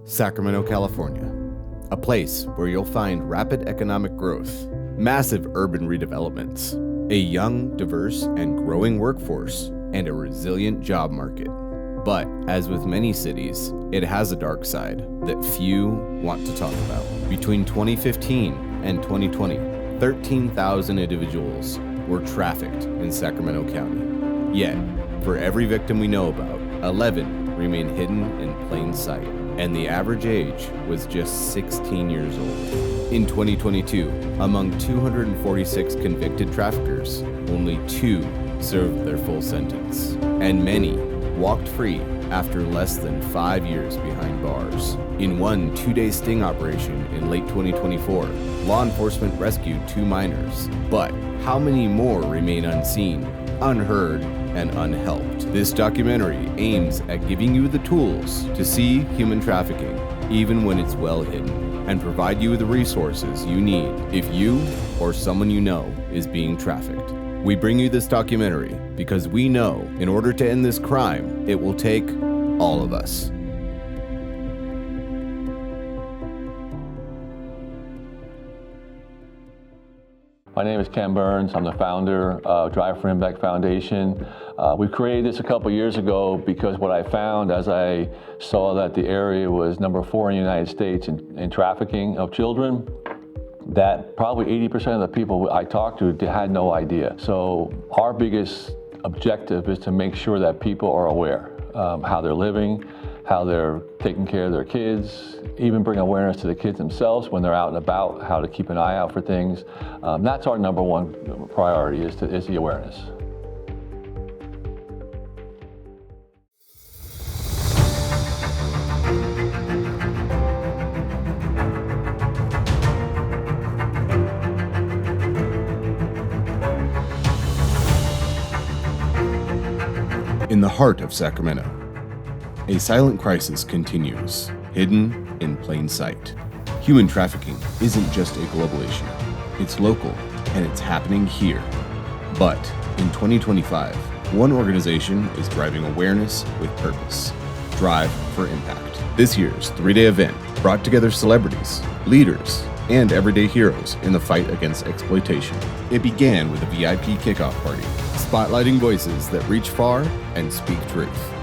Sacramento, California, a place where you'll find rapid economic growth, massive urban redevelopments, a young, diverse, and growing workforce, and a resilient job market. But as with many cities, it has a dark side that few want to talk about. Between 2015 and 2020, 13,000 individuals were trafficked in Sacramento County. Yet, for every victim we know about, 11 remain hidden in plain sight, and the average age was just 16 years old. In 2022, among 246 convicted traffickers, only 2 served their full sentence, and many walked free after less than 5 years behind bars. In one 2-day sting operation in late 2024, law enforcement rescued 2 minors. But how many more remain unseen, unheard, and unhelped? This documentary aims at giving you the tools to see human trafficking, even when it's well hidden, and provide you with the resources you need if you or someone you know is being trafficked. We bring you this documentary because we know in order to end this crime, it will take all of us. My name is Ken Burns. I'm the founder of Drive for Impact Foundation. We created this a couple years ago because what I found as I saw that the area was number 4 in the United States in trafficking of children, that probably 80% of the people I talked to had no idea. So our biggest objective is to make sure that people are aware how they're living, how they're taking care of their kids, even bring awareness to the kids themselves when they're out and about, how to keep an eye out for things. That's our number one priority is the awareness. In the heart of Sacramento, a silent crisis continues, hidden in plain sight. Human trafficking isn't just a global issue. It's local, and it's happening here. But in 2025, one organization is driving awareness with purpose. Drive for Impact. This year's 3-day event brought together celebrities, leaders, and everyday heroes in the fight against exploitation. It began with a VIP kickoff party, spotlighting voices that reach far and speak truth.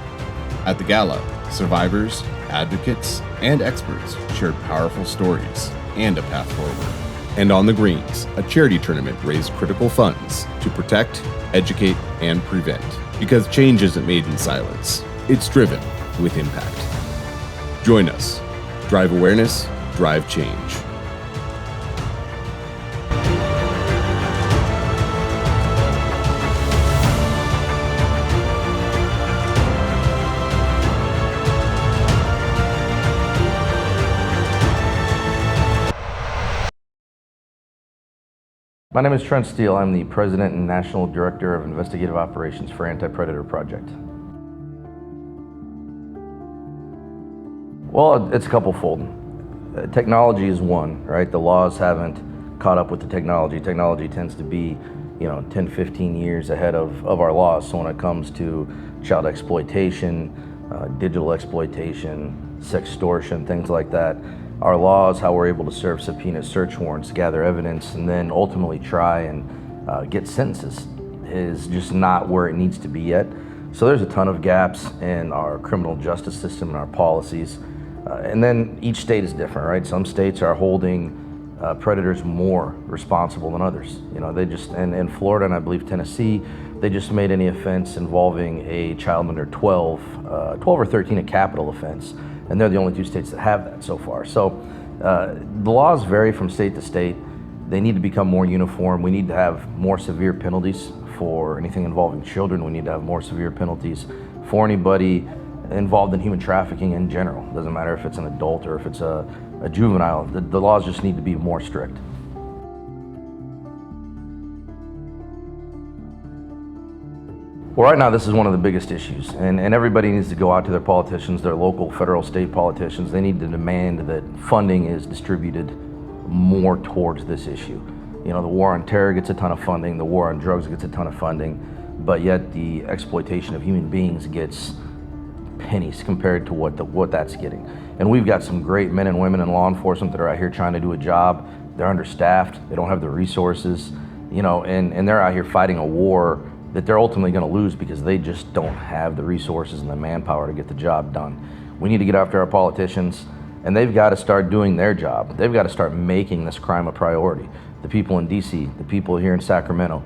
At the gala, survivors, advocates, and experts shared powerful stories and a path forward. And on the greens, a charity tournament raised critical funds to protect, educate, and prevent. Because change isn't made in silence, it's driven with impact. Join us. Drive awareness, drive change. My name is Trent Steele. I'm the President and National Director of Investigative Operations for Anti-Predator Project. Well, it's a couple-fold. Technology is one, right? The laws haven't caught up with the technology. Technology tends to be, 10, 15 years ahead of our laws. So when it comes to child exploitation, digital exploitation, sextortion, things like that, our laws, how we're able to serve subpoena search warrants, gather evidence, and then ultimately try and get sentences is just not where it needs to be yet. So there's a ton of gaps in our criminal justice system and our policies. And then each state is different, right? Some states are holding predators more responsible than others. They just, and in Florida and I believe Tennessee, they just made any offense involving a child under 12 or 13 a capital offense. And they're the only 2 states that have that so far. So the laws vary from state to state. They need to become more uniform. We need to have more severe penalties for anything involving children. We need to have more severe penalties for anybody involved in human trafficking in general. Doesn't matter if it's an adult or if it's a juvenile. The laws just need to be more strict. Well, right now, this is one of the biggest issues, and everybody needs to go out to their politicians, their local, federal, state politicians. They need to demand that funding is distributed more towards this issue. The war on terror gets a ton of funding, the war on drugs gets a ton of funding, but yet the exploitation of human beings gets pennies compared to what that's getting. And we've got some great men and women in law enforcement that are out here trying to do a job. They're understaffed, they don't have the resources, and they're out here fighting a war that they're ultimately going to lose because they just don't have the resources and the manpower to get the job done. We need to get after our politicians, and they've got to start doing their job. They've got to start making this crime a priority. The people in DC, the people here in Sacramento,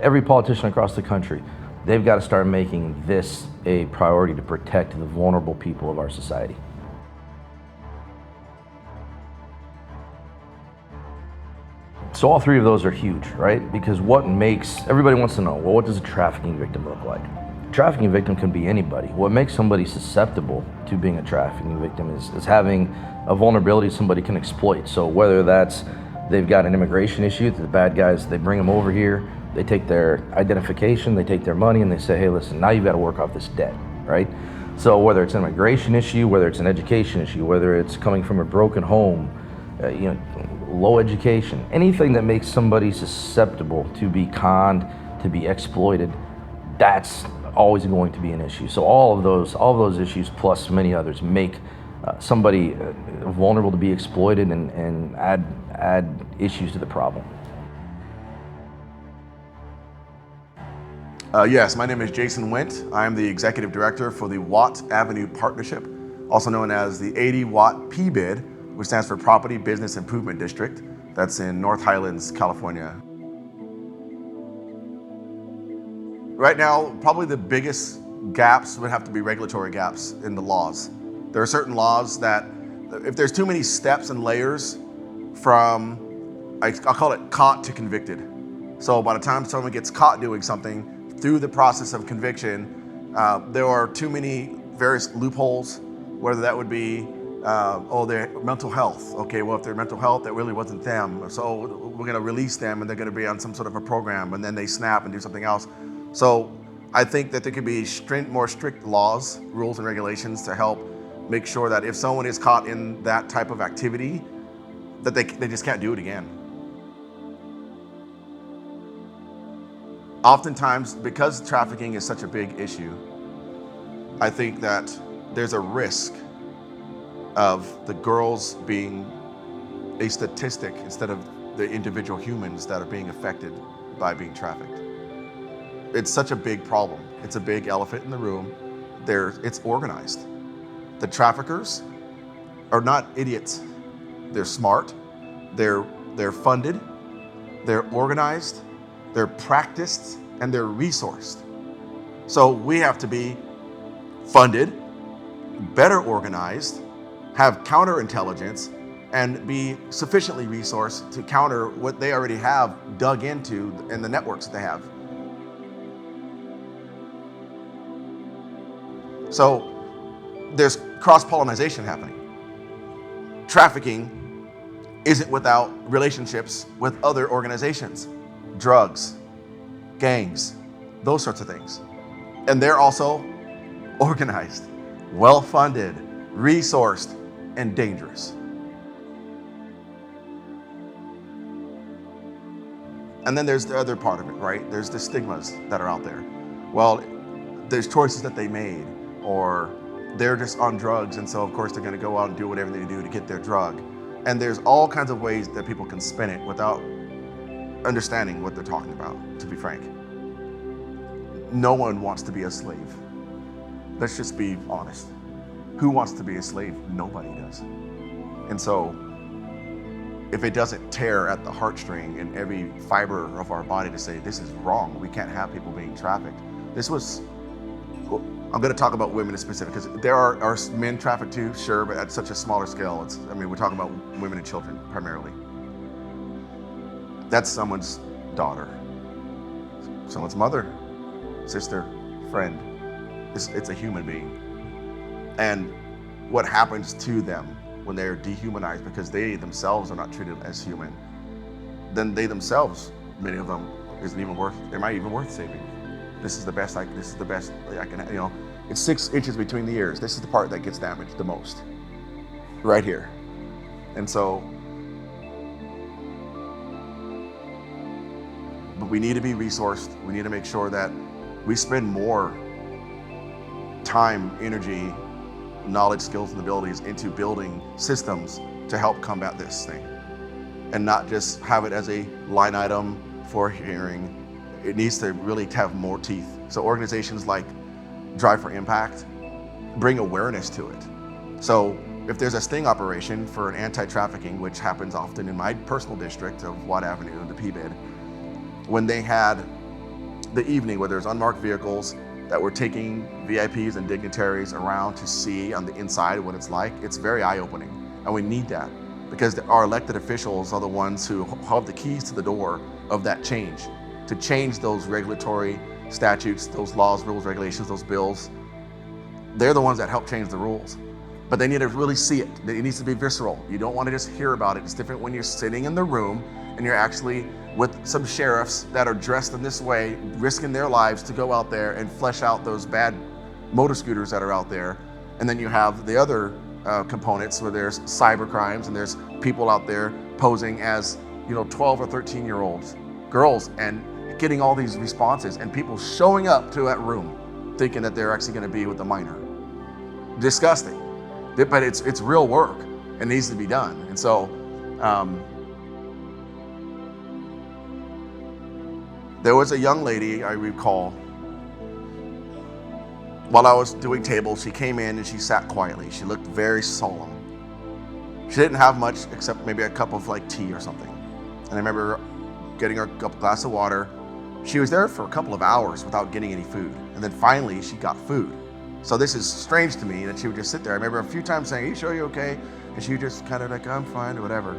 every politician across the country, they've got to start making this a priority to protect the vulnerable people of our society. So all three of those are huge, right? Because everybody wants to know, well, what does a trafficking victim look like? A trafficking victim can be anybody. What makes somebody susceptible to being a trafficking victim is having a vulnerability somebody can exploit. So whether that's they've got an immigration issue, the bad guys, they bring them over here, they take their identification, they take their money, and they say, hey, listen, now you've got to work off this debt, right? So whether it's an immigration issue, whether it's an education issue, whether it's coming from a broken home, low education, anything that makes somebody susceptible to be conned, to be exploited, that's always going to be an issue. So all of those issues plus many others make somebody vulnerable to be exploited and add issues to the problem. Yes, my name is Jason Wendt. I am the Executive Director for the Watt Avenue Partnership, also known as the 80 Watt PBID, which stands for Property Business Improvement District. That's in North Highlands, California. Right now, probably the biggest gaps would have to be regulatory gaps in the laws. There are certain laws that, if there's too many steps and layers from, I'll call it caught to convicted. So by the time someone gets caught doing something, through the process of conviction, there are too many various loopholes, whether that would be their mental health. Okay, well, if their mental health, that really wasn't them. So we're going to release them and they're going to be on some sort of a program and then they snap and do something else. So I think that there could be more strict laws, rules and regulations to help make sure that if someone is caught in that type of activity, that they just can't do it again. Oftentimes, because trafficking is such a big issue, I think that there's a risk of the girls being a statistic instead of the individual humans that are being affected by being trafficked. It's such a big problem. It's a big elephant in the room. It's organized. The traffickers are not idiots. They're smart, they're funded, they're organized, they're practiced, and they're resourced. So we have to be funded, better organized, have counterintelligence, and be sufficiently resourced to counter what they already have dug into in the networks that they have. So there's cross-pollination happening. Trafficking isn't without relationships with other organizations, drugs, gangs, those sorts of things. And they're also organized, well-funded, resourced, and dangerous. And then there's the other part of it, right? There's the stigmas that are out there. Well, there's choices that they made, or they're just on drugs, and so of course they're gonna go out and do whatever they do to get their drug. And there's all kinds of ways that people can spin it without understanding what they're talking about, to be frank. No one wants to be a slave. Let's just be honest. Who wants to be a slave? Nobody does. And so, if it doesn't tear at the heartstring in every fiber of our body to say, this is wrong, we can't have people being trafficked. I'm gonna talk about women in specific, because there are men trafficked too, sure, but at such a smaller scale. We're talking about women and children primarily. That's someone's daughter, someone's mother, sister, friend. It's a human being. And what happens to them when they're dehumanized because they themselves are not treated as human, then they themselves, many of them, they might even worth saving. This is the best I can, it's 6 inches between the ears. This is the part that gets damaged the most, right here. And so, but we need to be resourced. We need to make sure that we spend more time, energy, knowledge, skills, and abilities into building systems to help combat this thing, and not just have it as a line item for hearing. It needs to really have more teeth. So organizations like Drive for Impact bring awareness to it. So if there's a sting operation for an anti-trafficking, which happens often in my personal district of Watt Avenue, the PBID, when they had the evening where there's unmarked vehicles that were taking VIPs and dignitaries around to see on the inside what it's like, it's very eye-opening. And we need that because our elected officials are the ones who hold the keys to the door of that change, to change those regulatory statutes, those laws, rules, regulations, those bills. They're the ones that help change the rules. But they need to really see it. It needs to be visceral. You don't want to just hear about it. It's different when you're sitting in the room and you're actually with some sheriffs that are dressed in this way, risking their lives to go out there and flesh out those bad motor scooters that are out there. And then you have the other components where there's cyber crimes and there's people out there posing as 12 or 13-year-olds, girls, and getting all these responses and people showing up to that room thinking that they're actually going to be with a minor. Disgusting. But it's real work and needs to be done. And so there was a young lady, I recall, while I was doing tables, she came in and she sat quietly. She looked very solemn. She didn't have much except maybe a cup of tea or something. And I remember getting her a glass of water. She was there for a couple of hours without getting any food. And then finally she got food. So this is strange to me that she would just sit there. I remember a few times saying, "Are you sure you're okay?" And she would just kind of "I'm fine," or whatever.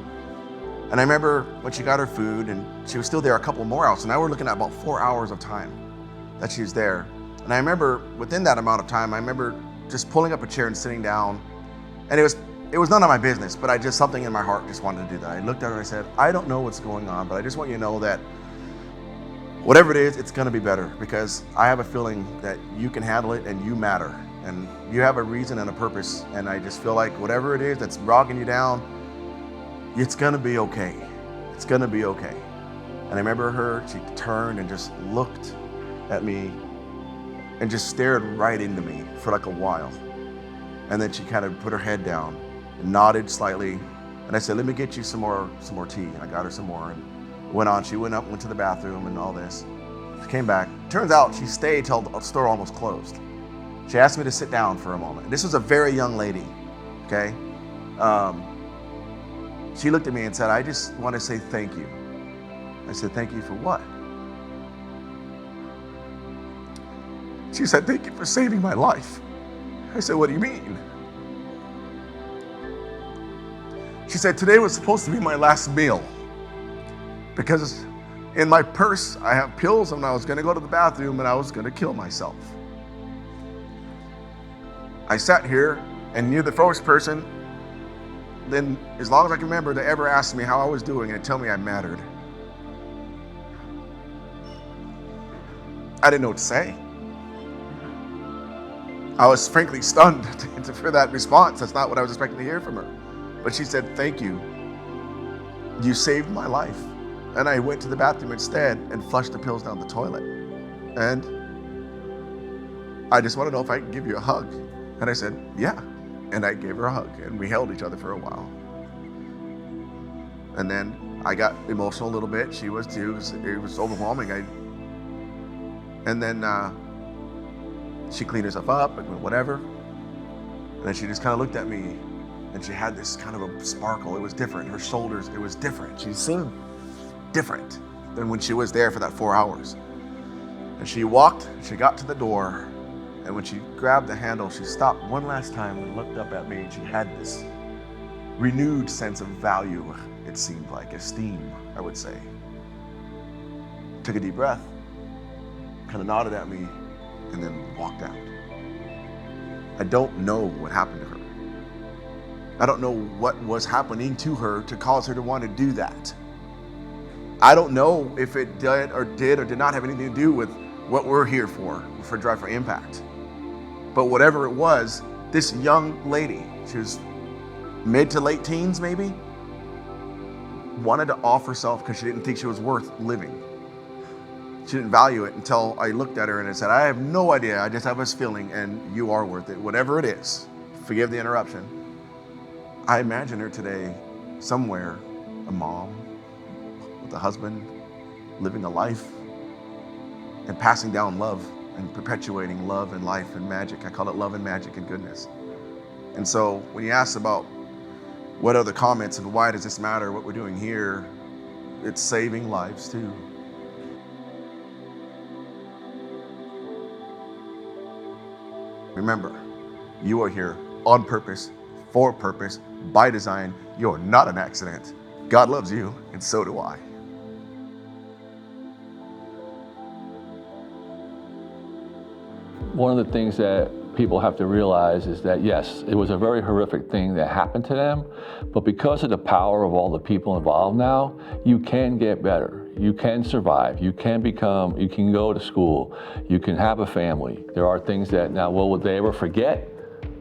And I remember when she got her food and she was still there a couple more hours. So now we're looking at about 4 hours of time that she was there. And I remember within that amount of time, I remember just pulling up a chair and sitting down. And it was none of my business, but something in my heart just wanted to do that. I looked at her and I said, "I don't know what's going on, but I just want you to know that whatever it is, it's going to be better because I have a feeling that you can handle it and you matter and you have a reason and a purpose. And I just feel like whatever it is that's bogging you down, it's going to be okay. It's going to be okay." And I remember she turned and just looked at me and just stared right into me for a while. And then she kind of put her head down and nodded slightly. And I said, "Let me get you some more tea." And I got her some more and went on. She went up, went to the bathroom and all this. She came back. Turns out she stayed till the store almost closed. She asked me to sit down for a moment. This was a very young lady, okay? She looked at me and said, "I just want to say thank you." I said, "Thank you for what?" She said, "Thank you for saving my life." I said, "What do you mean?" She said, "Today was supposed to be my last meal because in my purse I have pills and I was going to go to the bathroom and I was going to kill myself. I sat here and you're the first person, then as long as I can remember, to ever ask me how I was doing and tell me I mattered." I didn't know what to say. I was frankly stunned for that response. That's not what I was expecting to hear from her. But she said, "Thank you. You saved my life." And I went to the bathroom instead and flushed the pills down the toilet. And I just want to know if I can give you a hug. And I said, "Yeah." And I gave her a hug and we held each other for a while. And then I got emotional a little bit. She was too. It was overwhelming. And then she cleaned herself up and whatever. And then she just kind of looked at me and she had this kind of a sparkle. It was different. Her shoulders, it was different. She seemed different than when she was there for that 4 hours. And she got to the door, and when she grabbed the handle, she stopped one last time and looked up at me, and she had this renewed sense of value, it seemed like, esteem, I would say. Took a deep breath, kind of nodded at me, and then walked out. I don't know what happened to her. I don't know what was happening to her to cause her to want to do that. I don't know if it did or did not have anything to do with what we're here for Drive for Impact. But whatever it was, this young lady, she was mid to late teens maybe, wanted to off herself because she didn't think she was worth living. She didn't value it until I looked at her and I said, I have no idea. I just have this feeling, and you are worth it, whatever it is. Forgive the interruption. I imagine her today somewhere, a mom with a husband, living a life and passing down love and perpetuating love and life and magic. I call it love and magic and goodness. And so when you ask about what are the comments and why does this matter, what we're doing here, it's saving lives too. Remember, you are here on purpose, for purpose, by design. You are not an accident. God loves you, and so do I. One of the things that people have to realize is that, yes, it was a very horrific thing that happened to them, but because of the power of all the people involved now, you can get better. You can survive. You can go to school. You can have a family. There are things that now, will they ever forget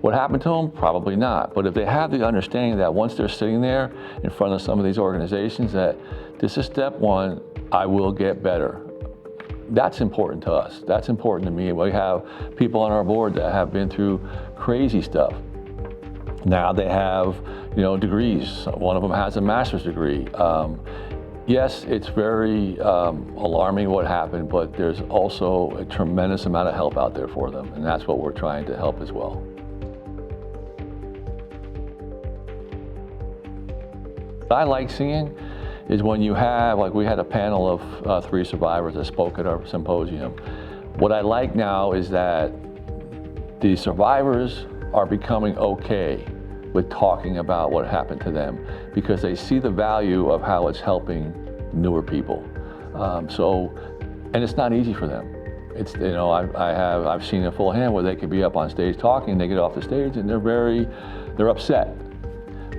what happened to them? Probably not. But if they have the understanding that once they're sitting there in front of some of these organizations that this is step one, I will get better. That's important to us. That's important to me. We have people on our board that have been through crazy stuff. Now they have, degrees. One of them has a master's degree. Yes, it's very alarming what happened, but there's also a tremendous amount of help out there for them, and that's what we're trying to help as well. What I like seeing is when you have, like we had a panel of 3 survivors that spoke at our symposium. What I like now is that the survivors are becoming okay with talking about what happened to them because they see the value of how it's helping newer people. And it's not easy for them. It's, I've seen a full hand where they could be up on stage talking, they get off the stage and they're upset.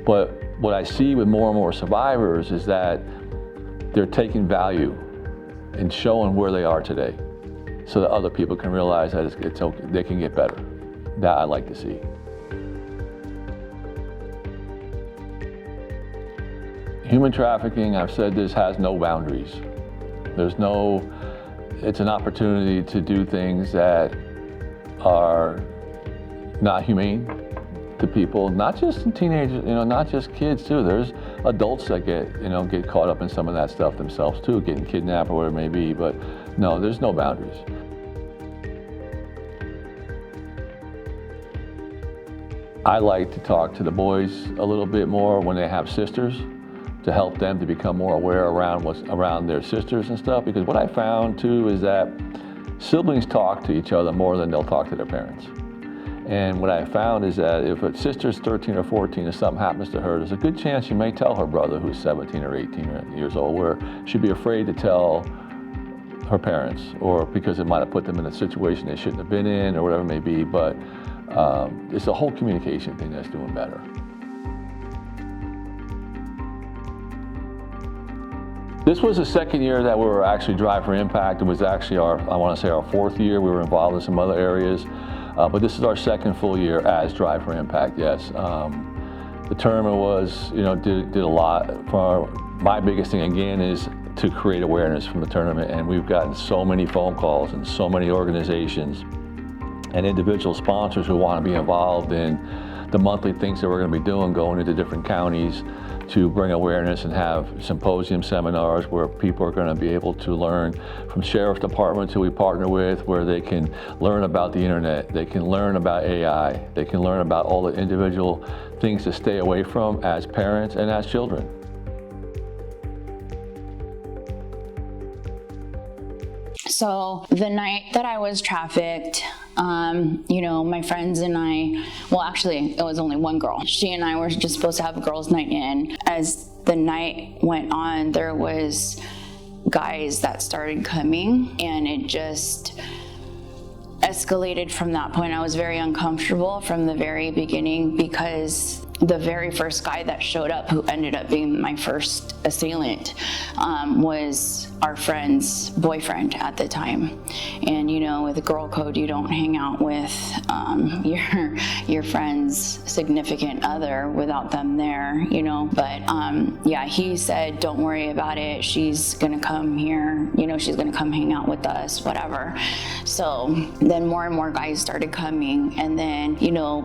But what I see with more and more survivors is that they're taking value in showing where they are today so that other people can realize that it's okay, they can get better. That I like to see. Human trafficking, I've said this, has no boundaries. It's an opportunity to do things that are not humane to people, not just teenagers, not just kids too. There's adults that get caught up in some of that stuff themselves too, getting kidnapped or whatever it may be, but no, there's no boundaries. I like to talk to the boys a little bit more when they have sisters to help them to become more aware around what's around their sisters and stuff, because what I found too is that siblings talk to each other more than they'll talk to their parents. And what I found is that if a sister's 13 or 14 and something happens to her, there's a good chance she may tell her brother who's 17 or 18 years old, where she'd be afraid to tell her parents, or because it might have put them in a situation they shouldn't have been in or whatever it may be, but it's a whole communication thing that's doing better. This was the second year that we were actually Drive for Impact. It was actually our 4th year. We were involved in some other areas. But this is our second full year as Drive for Impact, yes. The tournament was, did a lot. My biggest thing again is to create awareness from the tournament, and we've gotten so many phone calls and so many organizations and individual sponsors who want to be involved in the monthly things that we're going to be doing, going into different counties to bring awareness and have symposium seminars where people are going to be able to learn from sheriff departments who we partner with, where they can learn about the internet, they can learn about AI, they can learn about all the individual things to stay away from as parents and as children. So the night that I was trafficked, my friends and I, well, actually, it was only one girl. She and I were just supposed to have a girls' night in. As the night went on, there was guys that started coming, and it just escalated from that point. I was very uncomfortable from the very beginning because the very first guy that showed up, who ended up being my first assailant, was our friend's boyfriend at the time. And with girl code, you don't hang out with your friend's significant other without them there, But yeah, he said, don't worry about it. She's gonna come here, she's gonna come hang out with us, whatever. So then more and more guys started coming, and then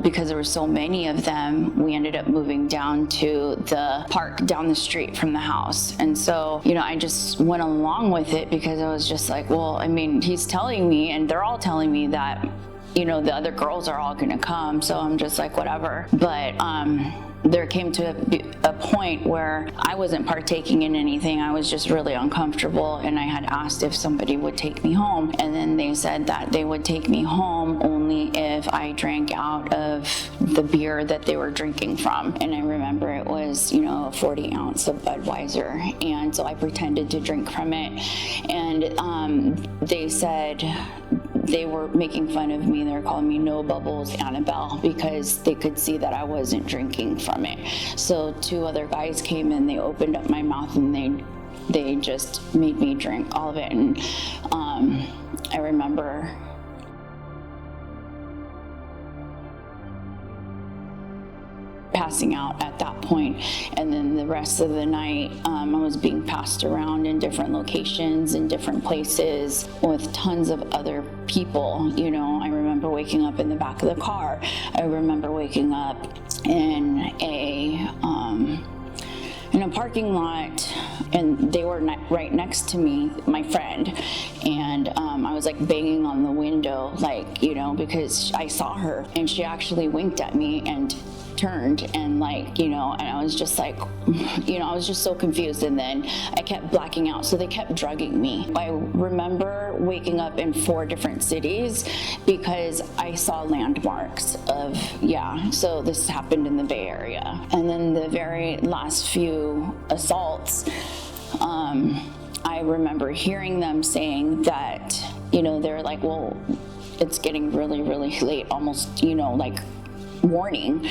because there were so many of them, we ended up moving down to the park down the street from the house. And so I just went along with it because I was just like, well, I mean, he's telling me, and they're all telling me that the other girls are all gonna come, so I'm just like, whatever. But there came to a point where I wasn't partaking in anything. I was just really uncomfortable, and I had asked if somebody would take me home, and then they said that they would take me home only if I drank out of the beer that they were drinking from. And I remember it was a 40 ounce of Budweiser, and so I pretended to drink from it. And they said they were making fun of me. They were calling me No Bubbles Annabelle because they could see that I wasn't drinking from it. So 2 other guys came in, they opened up my mouth, and they just made me drink all of it. And I remember passing out at that point. And then the rest of the night, I was being passed around in different locations, in different places, with tons of other people. I remember waking up in the back of the car. I remember waking up in a parking lot, and they were right next to me, my friend, and I was like banging on the window, because I saw her, and she actually winked at me and turned, and and I was just like, I was just so confused. And then I kept blacking out, so they kept drugging me. I remember waking up in 4 different cities because I saw landmarks of, so this happened in the Bay Area. And then the very last few assaults, I remember hearing them saying that, they're like, well, it's getting really, really late, almost, warning,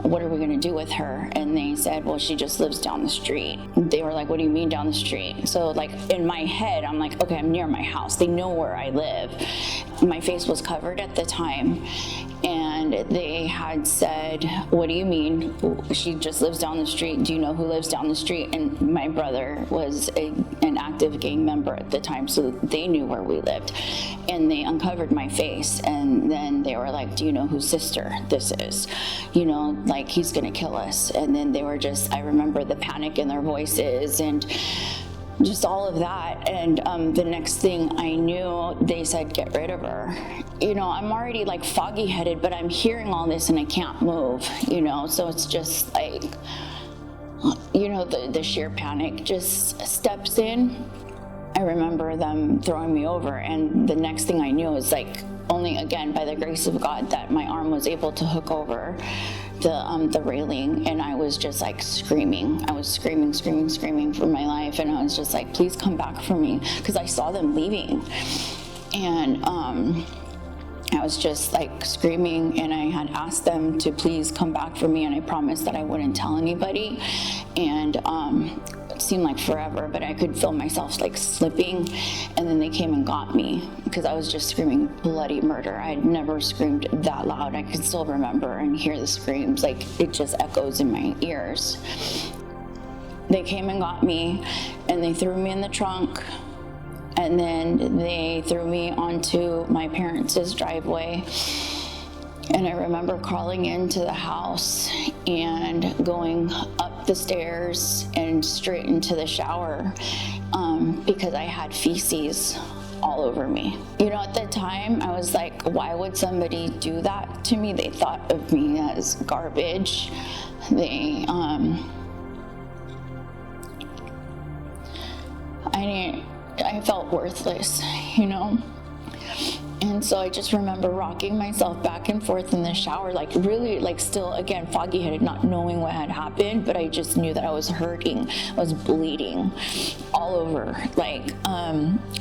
what are we going to do with her? And they said, well, she just lives down the street. They were like, what do you mean down the street? So in my head, I'm like, okay, I'm near my house. They know where I live. My face was covered at the time, and they had said, what do you mean? She just lives down the street. Do you know who lives down the street? And my brother was an active gang member at the time, so they knew where we lived. And they uncovered my face, and then they were like, do you know whose sister this is? He's gonna kill us. And then they were just, I remember the panic in their voices and just all of that. And the next thing I knew, they said, get rid of her. I'm already foggy headed, but I'm hearing all this and I can't move, so it's just the sheer panic just steps in. I remember them throwing me over, and the next thing I knew was only again by the grace of God that my arm was able to hook over the railing, and I was just screaming. I was screaming for my life, and I was just like, please come back for me, because I saw them leaving. And I was just screaming, and I had asked them to please come back for me, and I promised that I wouldn't tell anybody. And it seemed like forever, but I could feel myself slipping, and then they came and got me because I was just screaming bloody murder. I had never screamed that loud. I could still remember and hear the screams, it just echoes in my ears. They came and got me, and they threw me in the trunk, and then they threw me onto my parents' driveway. And I remember crawling into the house and going up the stairs and straight into the shower because I had feces all over me. At the time, I was like, why would somebody do that to me? They thought of me as garbage. I felt worthless, And so I just remember rocking myself back and forth in the shower, really still, again, foggy headed, not knowing what had happened, but I just knew that I was hurting. I was bleeding all over. I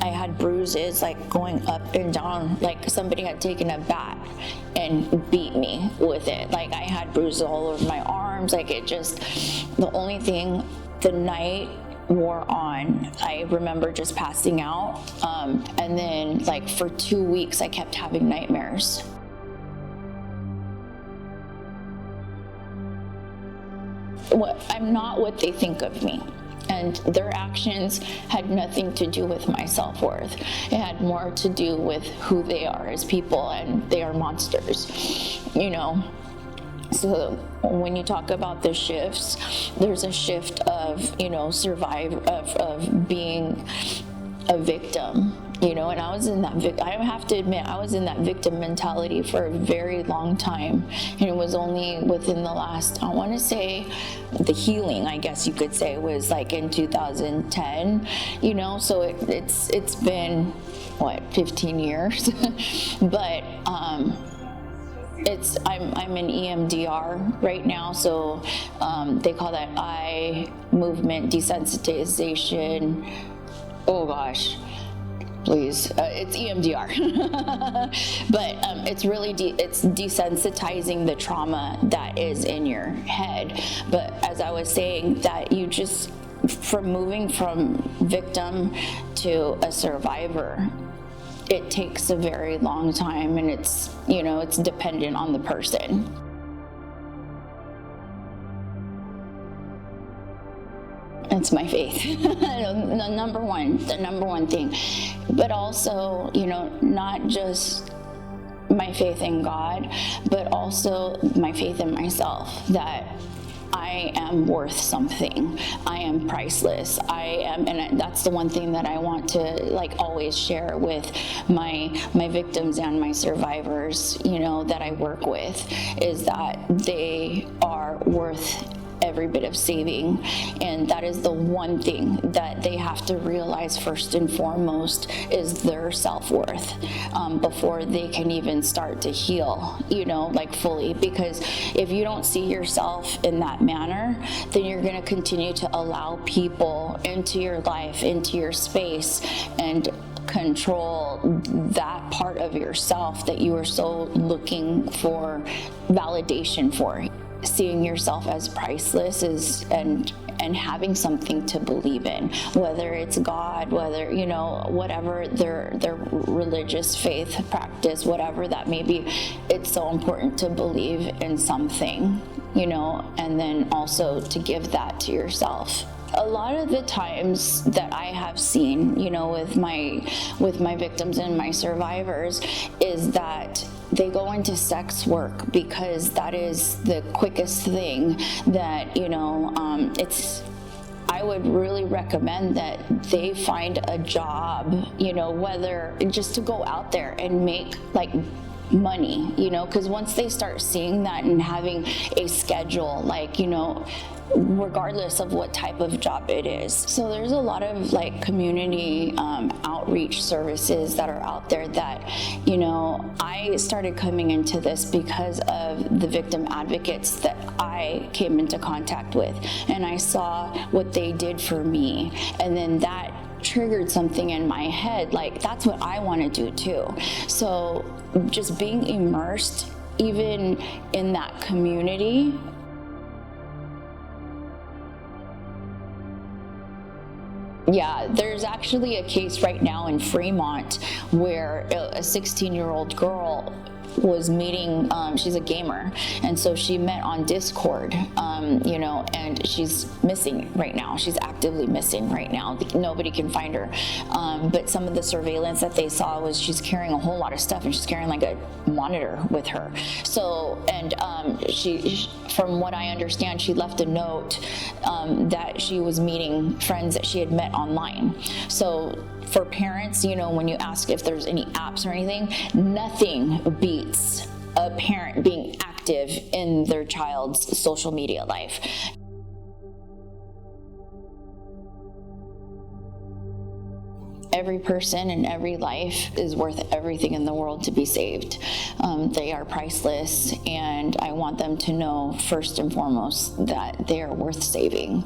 had bruises, going up and down, somebody had taken a bat and beat me with it. I had bruises all over my arm. arms. Like it just, the only thing, the night wore on, I remember just passing out. And then like for 2 weeks, I kept having nightmares. I'm not what they think of me. And their actions had nothing to do with my self-worth. It had more to do with who they are as people, and they are monsters, you know? So when you talk about the shifts, there's a shift of, you know, of being a victim, you know, and I was in that, I have to admit, I was in that victim mentality for a very long time. And it was only within the last, I want to say, the healing, I guess you could say, was like in 2010, you know, so it's been, what, 15 years? But, I'm in EMDR right now, so they call that eye movement desensitization. Oh gosh, please, it's EMDR. But it's really it's desensitizing the trauma that is in your head. But as I was saying, that you just, from moving from victim to a survivor, it takes a very long time, and it's, you know, it's dependent on the person. It's my faith, the number one thing. But also, you know, not just my faith in God, but also my faith in myself, that I am worth something. I am priceless. And that's the one thing that I want to like always share with my victims and my survivors, you know, that I work with, is that they are worth every bit of saving. And that is the one thing that they have to realize first and foremost, is their self-worth, before they can even start to heal, you know, like fully. Because if you don't see yourself in that manner, then you're going to continue to allow people into your life, into your space, and control that part of yourself that you are so looking for validation for. Seeing yourself as priceless and having something to believe in, whether it's God, whether, you know, whatever their religious faith practice, whatever that may be, it's so important to believe in something, you know, and then also to give that to yourself. A lot of the times that I have seen, you know, with my victims and my survivors, is that they go into sex work because that is the quickest thing that, you know, I would really recommend that they find a job, you know, whether just to go out there and make like money, you know, because once they start seeing that and having a schedule, like, you know, regardless of what type of job it is. So there's a lot of like community outreach services that are out there that, you know, I started coming into this because of the victim advocates that I came into contact with, and I saw what they did for me, and then that triggered something in my head, like that's what I want to do too. So just being immersed even in that community, yeah, there's actually a case right now in Fremont where a 16-year-old girl was meeting, she's a gamer, and so she met on Discord, you know, and she's missing right now. She's actively missing right now. Nobody can find her. But some of the surveillance that they saw was she's carrying a whole lot of stuff, and she's carrying like a monitor with her. So, and she, from what I understand, she left a note that she was meeting friends that she had met online. So for parents, you know, when you ask if there's any apps or anything, nothing beats a parent being active in their child's social media life. Every person and every life is worth everything in the world to be saved. They are priceless, and I want them to know first and foremost that they are worth saving.